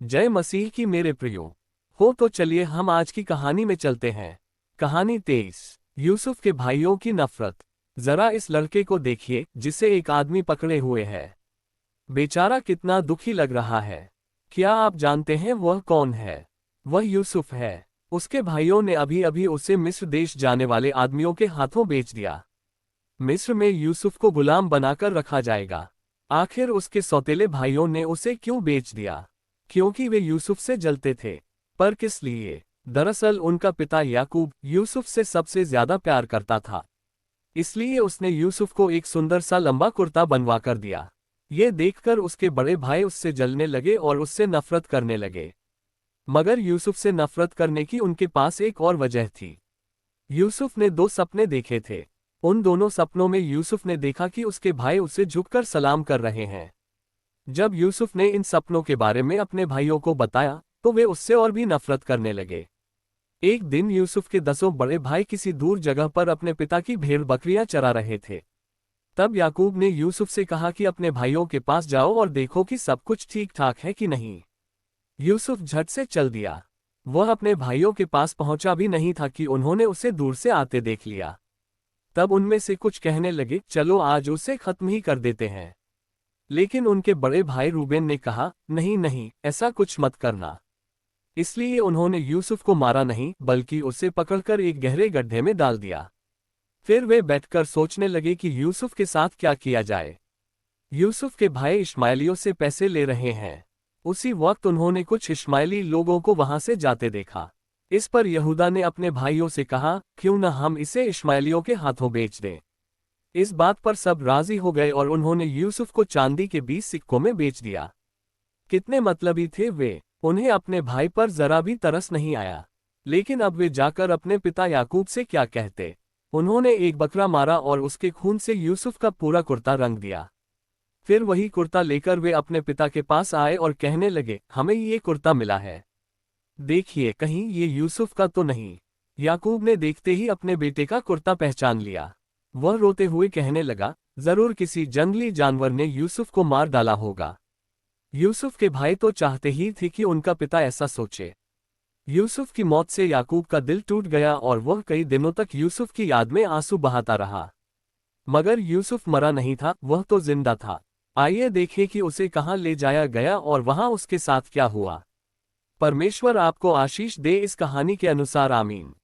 जय मसीह की मेरे प्रियो हो। तो चलिए हम आज की कहानी में चलते हैं। कहानी 23। यूसुफ के भाइयों की नफरत। जरा इस लड़के को देखिए जिसे एक आदमी पकड़े हुए है। बेचारा कितना दुखी लग रहा है। क्या आप जानते हैं वह कौन है? वह यूसुफ है। उसके भाइयों ने अभी अभी उसे मिस्र देश जाने वाले आदमियों के हाथों बेच दिया। मिस्र में यूसुफ को गुलाम बनाकर रखा जाएगा। आखिर उसके सौतेले भाइयों ने उसे क्यों बेच दिया? क्योंकि वे यूसुफ से जलते थे। पर किस लिए? दरअसल उनका पिता याकूब यूसुफ से सबसे ज्यादा प्यार करता था। इसलिए उसने यूसुफ को एक सुंदर सा लंबा कुर्ता बनवा कर दिया। ये देखकर उसके बड़े भाई उससे जलने लगे और उससे नफरत करने लगे। मगर यूसुफ से नफरत करने की उनके पास एक और वजह थी। यूसुफ ने दो सपने देखे थे। उन दोनों सपनों में यूसुफ ने देखा कि उसके भाई उसे झुककर सलाम कर रहे हैं। जब यूसुफ ने इन सपनों के बारे में अपने भाइयों को बताया तो वे उससे और भी नफरत करने लगे। एक दिन यूसुफ के 10 बड़े भाई किसी दूर जगह पर अपने पिता की भेड़ बकरियां चरा रहे थे। तब याकूब ने यूसुफ से कहा कि अपने भाइयों के पास जाओ और देखो कि सब कुछ ठीक ठाक है कि नहीं। यूसुफ झट से चल दिया। वह अपने भाइयों के पास पहुंचा भी नहीं था कि उन्होंने उसे दूर से आते देख लिया। तब उनमें से कुछ कहने लगे, चलो आज उसे खत्म ही कर देते हैं। लेकिन उनके बड़े भाई रूबेन ने कहा, नहीं नहीं, ऐसा कुछ मत करना। इसलिए उन्होंने यूसुफ को मारा नहीं बल्कि उसे पकड़कर एक गहरे गड्ढे में डाल दिया। फिर वे बैठकर सोचने लगे कि यूसुफ के साथ क्या किया जाए। यूसुफ के भाई इश्माइलियों से पैसे ले रहे हैं। उसी वक्त उन्होंने कुछ इश्माइली लोगों को वहां से जाते देखा। इस पर यहूदा ने अपने भाइयों से कहा, क्यों न हम इसे इश्माइलियों के हाथों बेच दें। इस बात पर सब राजी हो गए और उन्होंने यूसुफ को चांदी के 20 सिक्कों में बेच दिया। कितने मतलबी थे वे। उन्हें अपने भाई पर जरा भी तरस नहीं आया। लेकिन अब वे जाकर अपने पिता याकूब से क्या कहते। उन्होंने एक बकरा मारा और उसके खून से यूसुफ का पूरा कुर्ता रंग दिया। फिर वही कुर्ता लेकर वे अपने पिता के पास आए और कहने लगे, हमें ये कुर्ता मिला है। देखिए कहीं ये यूसुफ का तो नहीं। याकूब ने देखते ही अपने बेटे का कुर्ता पहचान लिया। वह रोते हुए कहने लगा, जरूर किसी जंगली जानवर ने यूसुफ को मार डाला होगा। यूसुफ के भाई तो चाहते ही थे कि उनका पिता ऐसा सोचे। यूसुफ की मौत से याकूब का दिल टूट गया और वह कई दिनों तक यूसुफ की याद में आंसू बहाता रहा। मगर यूसुफ मरा नहीं था, वह तो जिंदा था। आइए देखें कि उसे कहाँ ले जाया गया और वहां उसके साथ क्या हुआ। परमेश्वर आपको आशीष दे इस कहानी के अनुसार, आमीन।